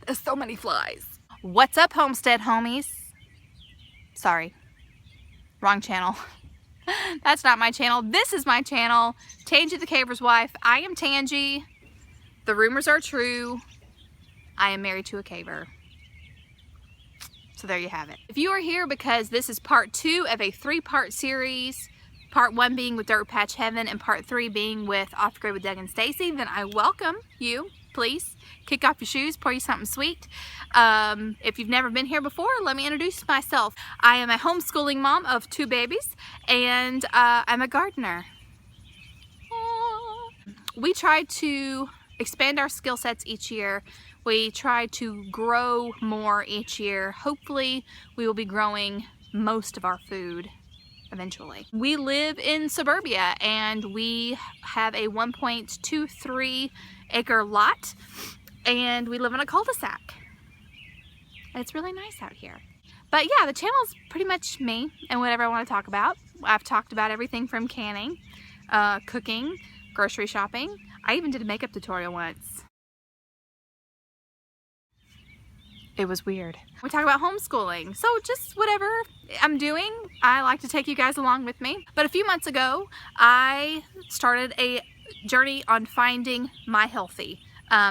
There's so many flies. What's up, homestead homies? Sorry, wrong channel. That's not my channel. This is my channel, Tangy the Caver's Wife. I am Tangy. The rumors are true. I am married to a caver. So there you have it. If you are here because this is part 2 of a 3-part series, part 1 being with Dirtpatcheaven and part 3 being with Off the Grid with DOUG and STACY, then I welcome you. Please kick off your shoes, pour you something sweet. If you've never been here before, let me introduce myself. I am a homeschooling mom of 2 babies, and I'm a gardener. We try to expand our skill sets each year. We try to grow more each year. Hopefully, we will be growing most of our food eventually. We live in suburbia and we have a 1.23 acre lot and we live in a cul-de-sac. It's really nice out here. But yeah, the channel is pretty much me and whatever I want to talk about. I've talked about everything from canning, cooking, grocery shopping. I even did a makeup tutorial once. It was weird. We talk about homeschooling, so just whatever I'm doing, I like to take you guys along with me. But a few months ago, I started a journey on finding my healthy,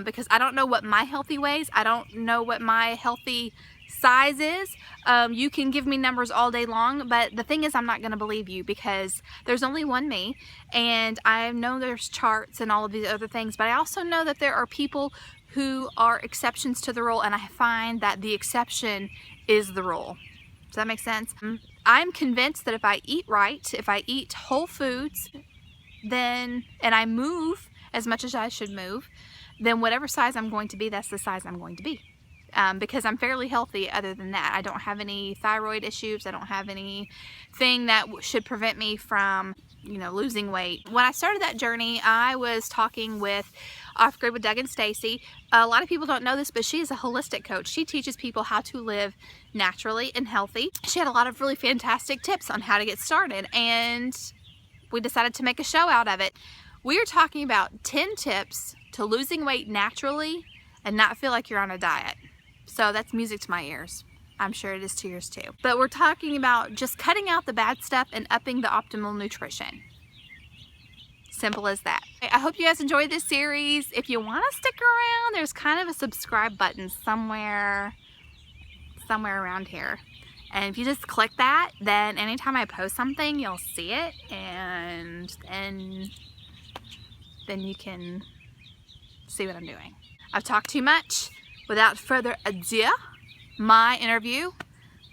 because I don't know what my healthy weighs. I don't know what my healthy size is. You can give me numbers all day long, but the thing is I'm not going to believe you because there's only one me, and I know there's charts and all of these other things, but I also know that there are people who are exceptions to the rule, and I find that the exception is the rule. Does that make sense? I'm convinced that if I eat right, if I eat whole foods, then, and I move as much as I should move, then whatever size I'm going to be, that's the size I'm going to be. Because I'm fairly healthy other than that. I don't have any thyroid issues. I don't have anything that should prevent me from, you know, losing weight. When I started that journey, I was talking with Off Grid with DOUG and STACY. A lot of people don't know this, but she is a holistic coach. She teaches people how to live naturally and healthy. She had a lot of really fantastic tips on how to get started, and we decided to make a show out of it. We are talking about 10 tips to losing weight naturally and not feel like you're on a diet. So that's music to my ears. I'm sure it is to yours too. But we're talking about just cutting out the bad stuff and upping the optimal nutrition. Simple as that. I hope you guys enjoyed this series. If you want to stick around, there's kind of a subscribe button somewhere around here. And if you just click that, then anytime I post something, you'll see it, and then you can see what I'm doing. I've talked too much. Without further ado, my interview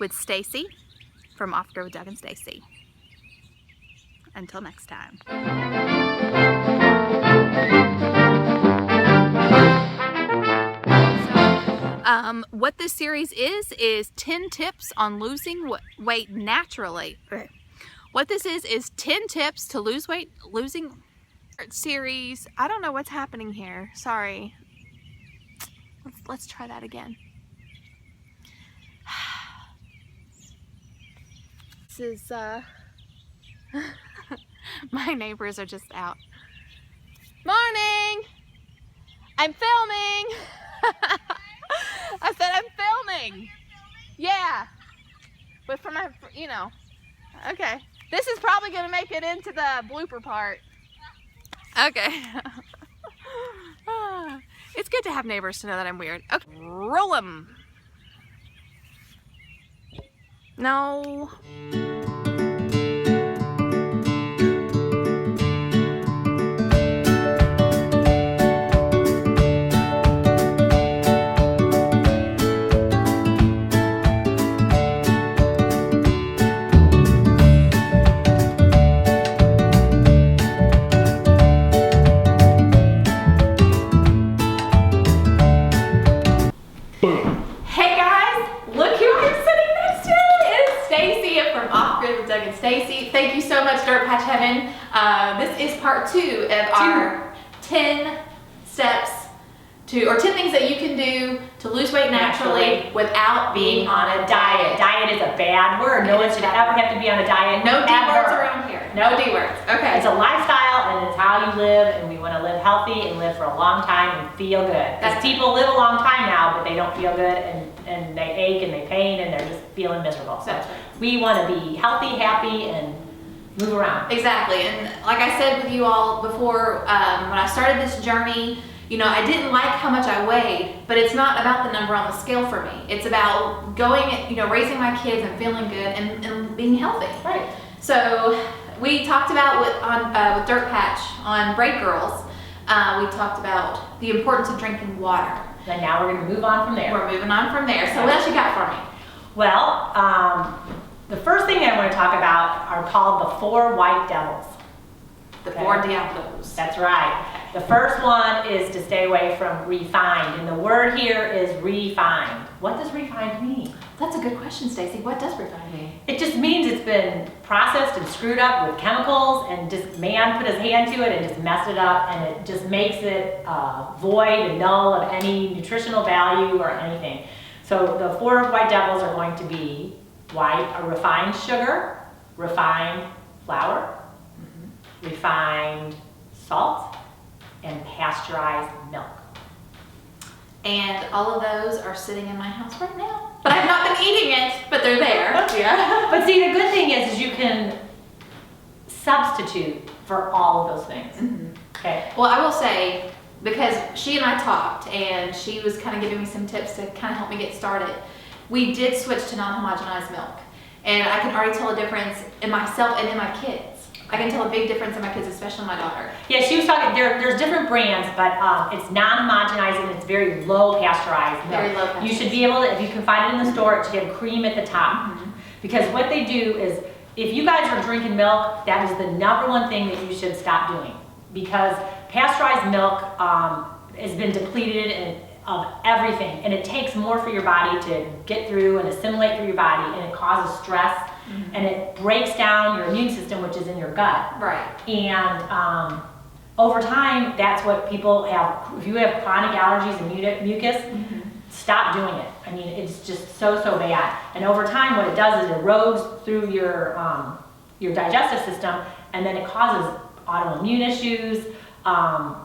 with Stacy from Off Grid with DOUG and STACY. Until next time. So, what this series is 10 tips on losing weight naturally. What this is 10 tips to lose weight, series. I don't know what's happening here. Sorry. Let's try that again. This is, my neighbors are just out. Morning! I'm filming! I said I'm filming! Yeah. But for my, you know, okay. This is probably gonna make it into the blooper part. Okay. It's good to have neighbors to know that I'm weird. Okay, roll 'em. No. DOUG and STACY. Thank you so much, Dirtpatcheaven. This is part 2 of our 10 steps to, or 10 things that you can do to lose weight naturally without being on a diet. Diet is a bad word. No one should ever have to be on a diet. No D words around here. No D words. Okay. It's a lifestyle, and it's how you live, and we want to live healthy and live for a long time and feel good. Because people live a long time now, but they don't feel good, and they ache and they pain and they're just feeling miserable. So we want to be healthy, happy, and move around. Exactly, and like I said with you all before, when I started this journey, you know, I didn't like how much I weighed, but it's not about the number on the scale for me. It's about going, you know, raising my kids and feeling good and being healthy. Right. So we talked about with Dirt Patch on Braid Girls, we talked about the importance of drinking water. And now we're going to move on from there. We're moving on from there. So what else you got for me? Well, the first thing I want to talk about are called the 4 white devils. The 4 diablos. That's right. The first one is to stay away from refined, and the word here is refined. What does refined mean? That's a good question, Stacy. What does refined mean? It just means it's been processed and screwed up with chemicals, and just man put his hand to it and just messed it up, and it just makes it void and null of any nutritional value or anything. So the 4 white devils are going to be refined sugar, refined flour, refined salt, and pasteurized milk. And all of those are sitting in my house right now. But I've not been eating it, but they're there. Yeah. But see, the good thing is you can substitute for all of those things. Okay. Well, I will say, because she and I talked, and she was kind of giving me some tips to kind of help me get started, we did switch to non-homogenized milk. And I can already tell a difference in myself and in my kids. I can tell a big difference in my kids, especially my daughter. Yeah, she was talking, there's different brands, but it's non-homogenized and it's very low pasteurized milk. Very low pasteurized. You should be able to, if you can find it in the store, it should have cream at the top. Because what they do is, if you guys are drinking milk, that is the #1 thing that you should stop doing. Because pasteurized milk has been depleted of everything, and it takes more for your body to get through and assimilate through your body, and it causes stress, and it breaks down your immune system, which is in your gut. Right. And over time, that's what people have. If you have chronic allergies and mucus, stop doing it. I mean, it's just so bad. And over time, what it does is it erodes through your digestive system, and then it causes autoimmune issues,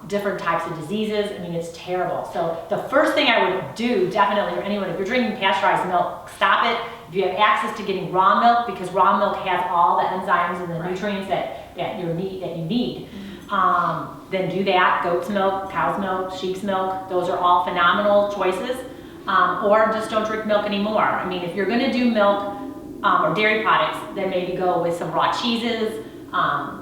different types of diseases. I mean, it's terrible. So the first thing I would do, definitely, for anyone, if you're drinking pasteurized milk, stop it. If you have access to getting raw milk, because raw milk has all the enzymes and the nutrients that you need, then do that. Goat's milk, cow's milk, sheep's milk, those are all phenomenal choices. Or just don't drink milk anymore. I mean, if you're going to do milk or dairy products, then maybe go with some raw cheeses,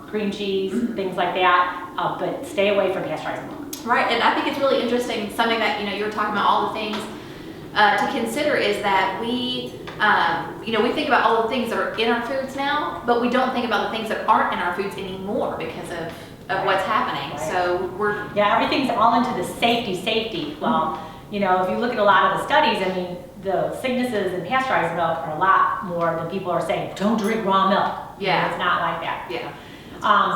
cream cheese, things like that, but stay away from pasteurized milk. Right, and I think it's really interesting, something that, you were talking about all the things to consider is that we think about all the things that are in our foods now, but we don't think about the things that aren't in our foods anymore because of what's happening. Right. So everything's all into the safety. Well, if you look at a lot of the studies, I mean, the sicknesses in pasteurized milk are a lot more than people are saying, don't drink raw milk. Yeah. It's not like that. Yeah.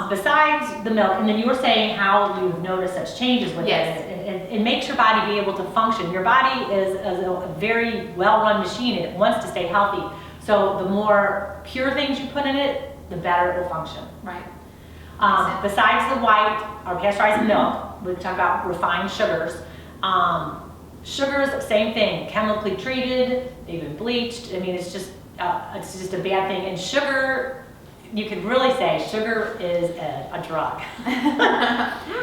Besides the milk, and then you were saying how you've noticed such changes with it makes your body be able to function. Your body is a very well-run machine, and it wants to stay healthy. So the more pure things you put in it, the better it will function. Right. Besides the white or pasteurized milk, we talk about refined sugars. Sugars, same thing, chemically treated, they've been bleached. I mean, it's just a bad thing. And sugar, you could really say sugar is a drug.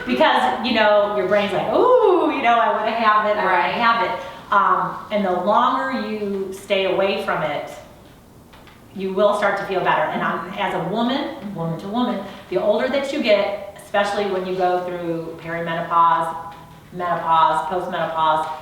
Because, your brain's like, ooh, I want to have it, I want to have it. And the longer you stay away from it, you will start to feel better. And as a woman to woman, the older that you get, especially when you go through perimenopause, menopause, postmenopause,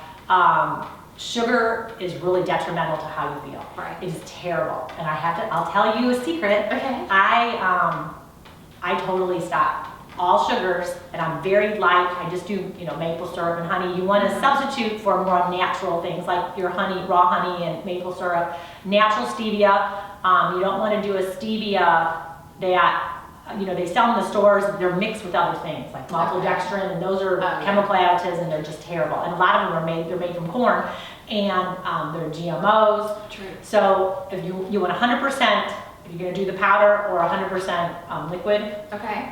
sugar is really detrimental to how you feel. Right. It is terrible. And I'll tell you a secret. Okay. I totally stopped all sugars, and I'm very light. I just do, maple syrup and honey. You want to substitute for more natural things like your honey, raw honey and maple syrup. Natural stevia. You don't want to do a stevia that, they sell in the stores. They're mixed with other things like maltodextrin, and those are chemical additives, and they're just terrible. And a lot of them they're made from corn, and they're GMOs. True. So if you want 100%, if you're going to do the powder or 100% liquid, Okay.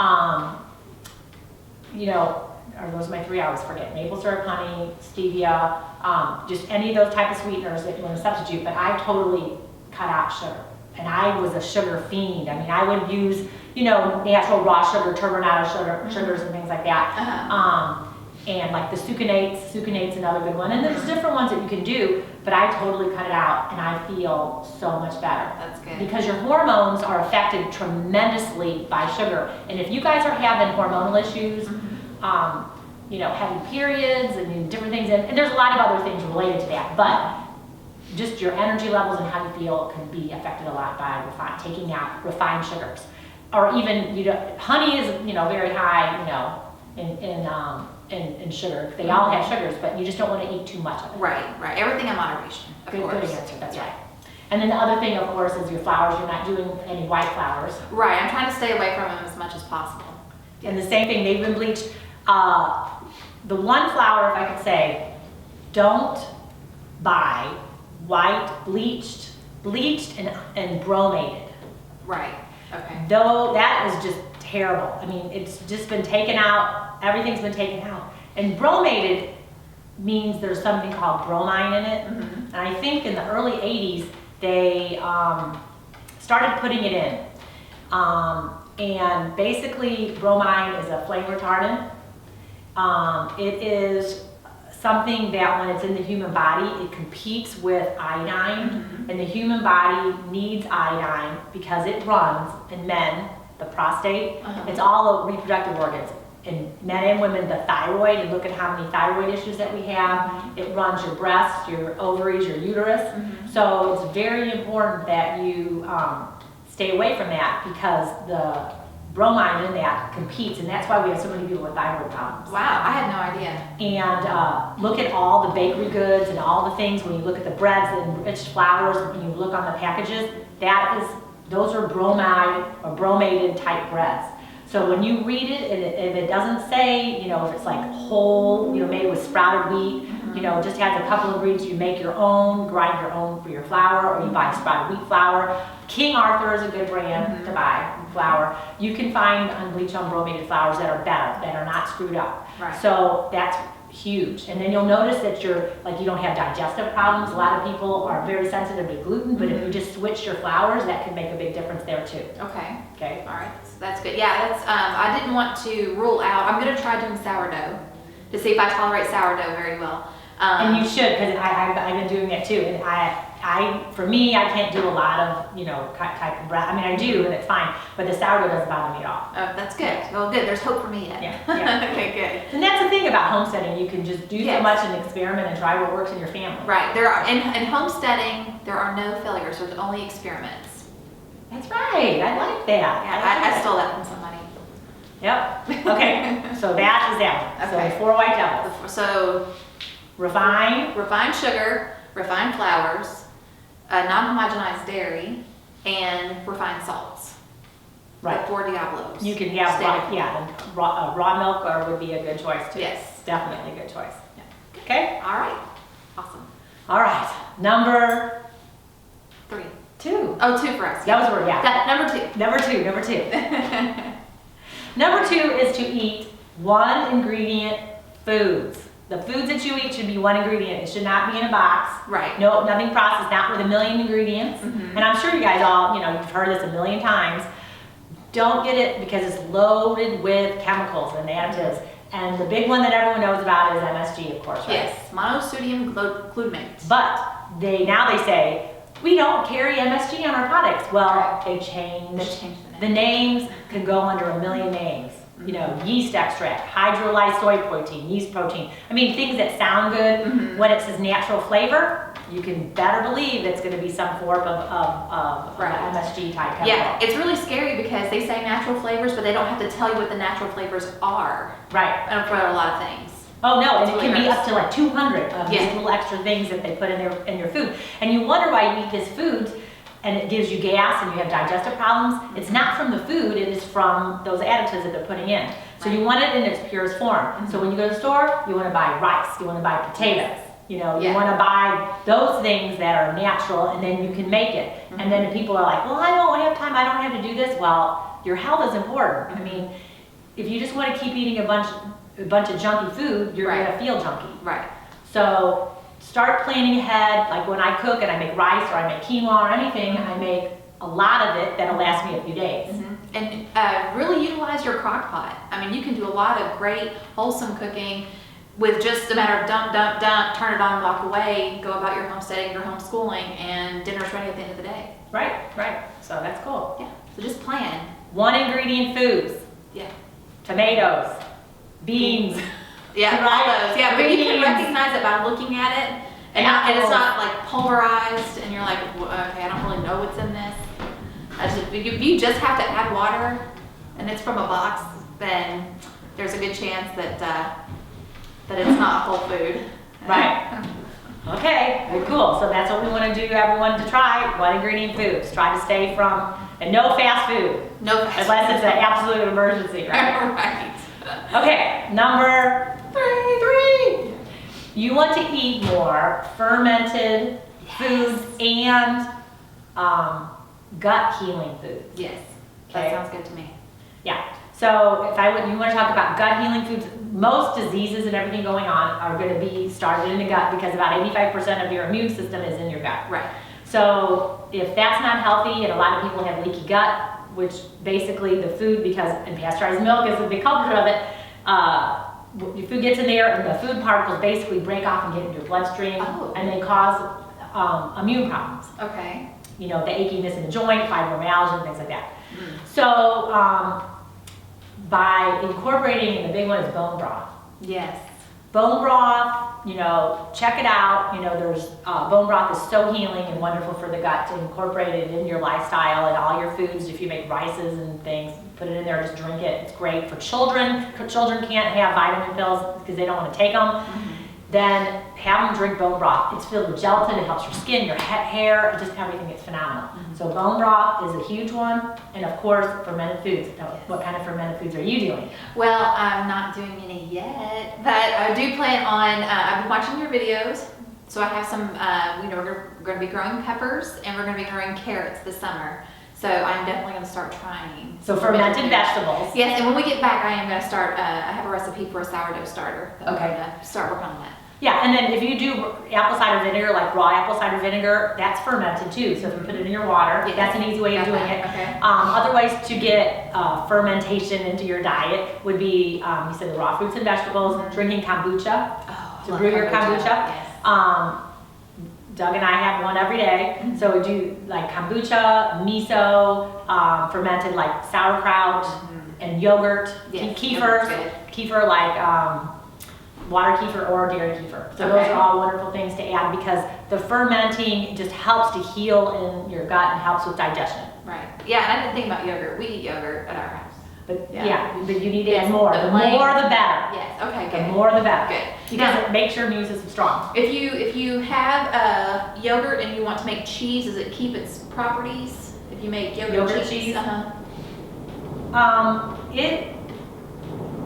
you know, or those are my three I always forget, maple syrup, honey, stevia, just any of those type of sweeteners that you want to substitute, but I totally cut out sugar. And I was a sugar fiend. I mean, I would use, you know, natural raw sugar, turbinado sugars and things like that. And like the sucanate's another good one. And there's different ones that you can do, but I totally cut it out and I feel so much better. That's good. Because your hormones are affected tremendously by sugar. And if you guys are having hormonal issues, you know, having periods and different things, and there's a lot of other things related to that, but just your energy levels and how you feel can be affected a lot by taking out refined sugars. Or even, you know, honey is, you know, very high, you know, in sugar. They all have sugars, but you just don't want to eat too much of it. Right. Everything in moderation, of course. Good answer, that's right. And then the other thing, of course, is your flours. You're not doing any white flours. Right, I'm trying to stay away from them as much as possible. And the same thing, they've been bleached. The one flour, if I could say, don't buy white, bleached and bromated. Right, okay. Though that is just terrible. I mean, it's just been taken out, everything's been taken out. And bromated means there's something called bromine in it. And I think in the early 80s, they started putting it in. And basically, bromine is a flame retardant. It is something that when it's in the human body, it competes with iodine, and the human body needs iodine because it runs in men, the prostate, it's all the reproductive organs. In men and women, the thyroid, and look at how many thyroid issues that we have. It runs your breasts, your ovaries, your uterus. So it's very important that you stay away from that because the bromine in that competes, and that's why we have so many people with thyroid problems. Wow, I had no idea. And look at all the bakery goods and all the things, when you look at the breads and enriched flours, when you look on the packages, those are bromide or bromated type breads. So when you read it, and if it doesn't say, you know, if it's like whole, you know, made with sprouted wheat, you know, just has a couple of ingredients, you make your own, grind your own for your flour, or you buy sprouted wheat flour. King Arthur is a good brand to buy flour. You can find unbleached, unbromated flours that are better, that are not screwed up. Right. So that's huge. And then you'll notice that you don't have digestive problems. A lot of people are very sensitive to gluten, but if you just switch your flours, that can make a big difference there too. Okay. Okay. All right, that's good. Yeah, that's. I didn't want to rule out. I'm going to try doing sourdough to see if I tolerate sourdough very well. And you should, because I've been doing that too. And for me, I can't do a lot of, you know, type of bread. I mean, I do, and it's fine, but the sourdough doesn't bother me at all. Oh, that's good. Well, good. There's hope for me yet. Yeah. Okay, good. And that's the thing about homesteading. You can just do so much and experiment and try what works in your family. Right. There are in homesteading, there are no failures. There's only experiments. That's right. I like that. Yeah, I stole that from somebody. Yep. Okay. So that is that one. Okay. So 4 white devils. So refined sugar, refined flours, non-homogenized dairy, and refined salts. Right. The 4 Diablos. You can have raw milk would be a good choice too. Yes. Definitely a good choice. Yeah. Okay. All right. Awesome. All right. Number 3. 2. Oh, 2 for us. That was word, yeah. Number 2. Number 2. Number 2 is to eat 1 ingredient foods. The foods that you eat should be 1 ingredient. It should not be in a box. Right. No, nothing processed, not with a million ingredients. And I'm sure you guys all, you know, you've heard this a million times. Don't get it because it's loaded with chemicals and additives. And the big one that everyone knows about is MSG, of course, right? Yes, monosodium glutamate. But now they say, we don't carry MSG on our products. Well, they changed the names, can go under a million names. You know, yeast extract, hydrolyzed soy protein, yeast protein. I mean, things that sound good. When it says natural flavor, you can better believe it's going to be some form of MSG type chemical. Yeah, it's really scary because they say natural flavors, but they don't have to tell you what the natural flavors are. Right. For a lot of things. Oh no, and it really can be up to like 200 of these little extra things that they put in your food. And you wonder why you eat this food and it gives you gas and you have digestive problems. It's not from the food, it is from those additives that they're putting in. So you want it in its purest form. So when you go to the store, you want to buy rice, you want to buy potatoes. You know, you want to buy those things that are natural, and then you can make it. And then people are like, well, I don't have time, I don't have to do this. Well, your health is important. I mean, if you just want to keep eating a bunch of junky food, you're Right. gonna feel junky. Right. So start planning ahead. Like when I cook and I make rice or I make quinoa or anything, I make a lot of it that'll last me a few days. And really utilize your crock pot. I mean, you can do a lot of great, wholesome cooking with just a matter of dump, dump, dump, turn it on, walk away, go about your homesteading, your homeschooling, and dinner's ready at the end of the day. Right, right. So that's cool. Yeah, so just plan. One ingredient foods. Yeah. Tomatoes, beans. Yeah, Right? all those. Yeah, but you can Beans. recognize it by looking at it, and, and it's not like pulverized, and you're like, well, okay, I don't really know what's in this. If you just have to add water, and it's from a box, then there's a good chance that that it's not whole food. Right. Okay, very cool. So that's what we want to do, everyone, to try one ingredient foods. Try to stay from, and no fast food. No fast Unless it's an absolute emergency, right? Right. Okay, number three. You want to eat more fermented foods and gut healing foods. Yes, Okay. that sounds good to me. Yeah. So you want to talk about gut healing foods, most diseases and everything going on are going to be started in the gut because about 85% of your immune system is in your gut. Right. So if that's not healthy, and a lot of people have leaky gut, which basically the food, and pasteurized milk is a big culprit of it, your food gets in there and the food particles basically break off and get into your bloodstream and they cause immune problems. Okay. You know, the achiness in the joint, fibromyalgia, and things like that. So by incorporating, and the big one is bone broth. Yes. Bone broth, you know, check it out. You know, there's bone broth is so healing and wonderful for the gut to incorporate it in your lifestyle and all your foods. If you make rices and things, put it in there, just drink it. It's great for children. Children can't have vitamin pills because they don't want to take them. Then have them drink bone broth. It's filled with gelatin. It helps your skin, your hair, just everything. It's phenomenal. So bone broth is a huge one. And of course, fermented foods. Now, what kind of fermented foods are you doing? Well, I'm not doing any yet, but I do plan on, I've been watching your videos, so I have some, we're going to be growing peppers, and we're going to be growing carrots this summer. So I'm definitely going to start trying. So fermented vegetables. Yes, and when we get back, I am going to start, I have a recipe for a sourdough starter that Okay. I'm going to start working on that. Yeah, and then if you do apple cider vinegar, like raw apple cider vinegar, that's fermented too. So if you put it in your water, that's an easy way of doing it. Okay. Other ways to get fermentation into your diet would be, you said the raw fruits and vegetables, drinking kombucha, Oh, to brew your kombucha. Yes. Doug and I have one every day. So we do like kombucha, miso, fermented like sauerkraut and yogurt, Yes, kefir, yogurt's good. kefir like water kefir or dairy kefir. So those are all wonderful things to add because the fermenting just helps to heal in your gut and helps with digestion. Right. Yeah, and I didn't think about yogurt. We eat yogurt at our house. But Yeah. but you need to add more. the The plain- more the better. Yes. Okay. The Good. more the better. Good. Because Now, it makes your immune system strong. if you have yogurt and you want to make cheese, does it keep its properties? If you make yogurt cheese.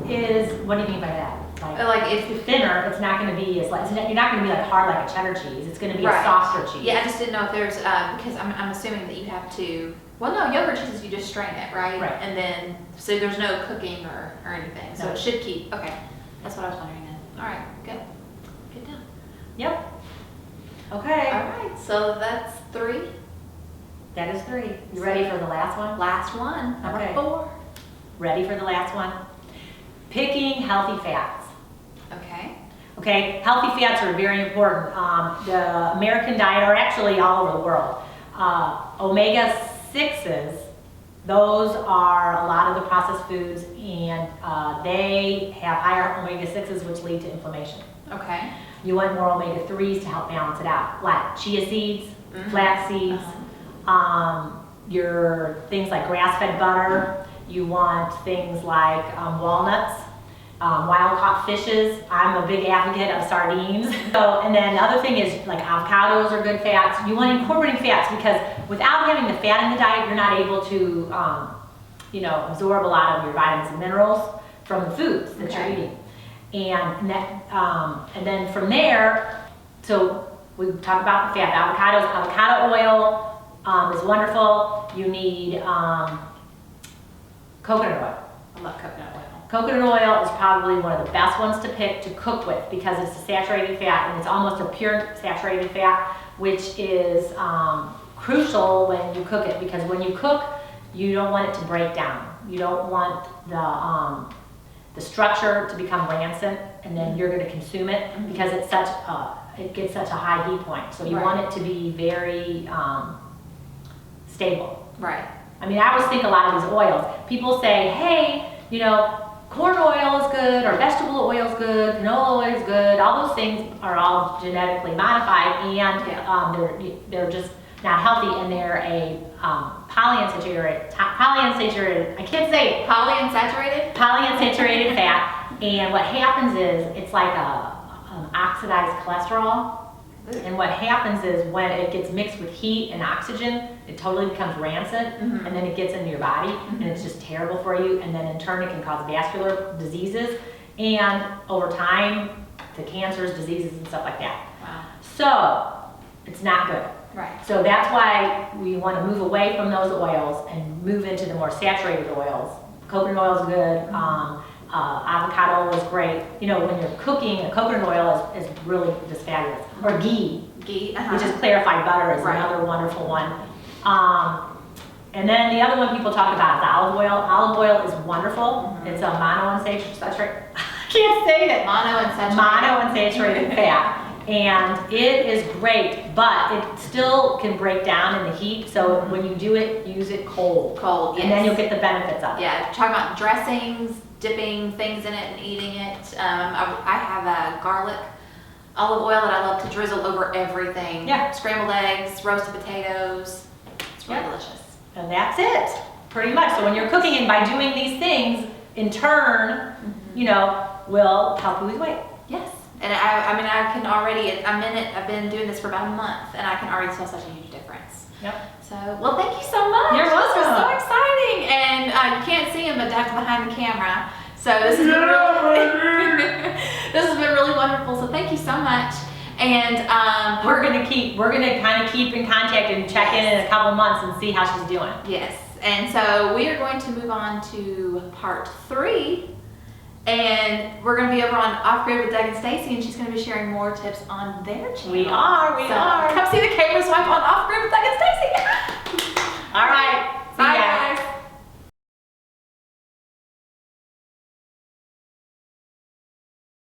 It is, what do you mean by that? Like if Thinner, it's not going to be as like, you're not going to be like hard like a cheddar cheese. It's going to be Right. a softer cheese. Yeah, I just didn't know if there's because I'm assuming that you have to. Well, no, yogurt cheese you just strain it, right? Right. And then so there's no cooking or anything, so No. it should keep. Okay, that's what I was wondering then. All right, good, good done. Yep. Okay. All right, so that's 3. That is 3. You ready for the last one? Last one, number Okay. 4. Ready for the last one? Picking healthy fats. Okay. Okay, healthy fats are very important. The American diet, or actually all over the world, omega-6s, those are a lot of the processed foods, and they have higher omega-6s, which lead to inflammation. Okay. You want more omega-3s to help balance it out, like chia seeds, flax seeds, your things like grass-fed butter. You want things like walnuts, wild-caught fishes. I'm a big advocate of sardines. So, and then the other thing is like avocados are good fats. You want incorporating fats because without having the fat in the diet, you're not able to, absorb a lot of your vitamins and minerals from the foods that you're eating. And then from there, so we talk about the fat. Avocados, avocado oil is wonderful. You need coconut oil. I love coconut oil. coconut oil is probably one of the best ones to pick to cook with because it's a saturated fat and it's almost a pure saturated fat, which is crucial when you cook it, because when you cook, you don't want it to break down. You don't want the structure to become rancid, and then you're going to consume it because it's such it gets such a high heat point. So you want it to be very stable. Right. I mean, I always think a lot of these oils. People say, hey, you know, corn oil is good, or vegetable oil is good, canola oil is good. All those things are all genetically modified, and they're just not healthy, and they're a polyunsaturated, I can't say it. Polyunsaturated fat. And what happens is it's like a oxidized cholesterol. And what happens is when it gets mixed with heat and oxygen, it totally becomes rancid, and then it gets into your body, and it's just terrible for you. And then in turn, it can cause vascular diseases, and over time, to cancers, diseases, and stuff like that. Wow. So it's not good. Right. So that's why we want to move away from those oils and move into the more saturated oils. Coconut oil is good. Avocado oil is great. You know, when you're cooking, a coconut oil is really just fabulous. Or ghee. Ghee, which is clarified butter, is another wonderful one. And then the other one people talk about is olive oil. Olive oil is wonderful. It's a monounsaturated, I can't say it. Monounsaturated fat. And it is great, but it still can break down in the heat. So when you do it, use it cold. Cold, yes. And then you'll get the benefits of it. Yeah, talking about dressings, dipping things in it and eating it. I have a garlic olive oil that I love to drizzle over everything. Yeah. Scrambled eggs, roasted potatoes. It's really delicious. And that's it, pretty much. So when you're cooking, and by doing these things, in turn, you know, will help you lose weight. Yes. And I mean, I can already, I've been doing this for about a month, and I can already tell such a huge difference. Yep. So, well, thank you so much. You're welcome. This was so exciting. And you can't see him, but Doug's behind the camera. So this has been really, this has been really wonderful. So thank you so much. And we're gonna kind of keep in contact and check in a couple months and see how she's doing. Yes. And so we are going to move on to part 3. And we're going to be over on Off Grid with Doug and Stacey, and she's going to be sharing more tips on their channel. We are. Come see the camera swipe on Off Grid with Doug and Stacey.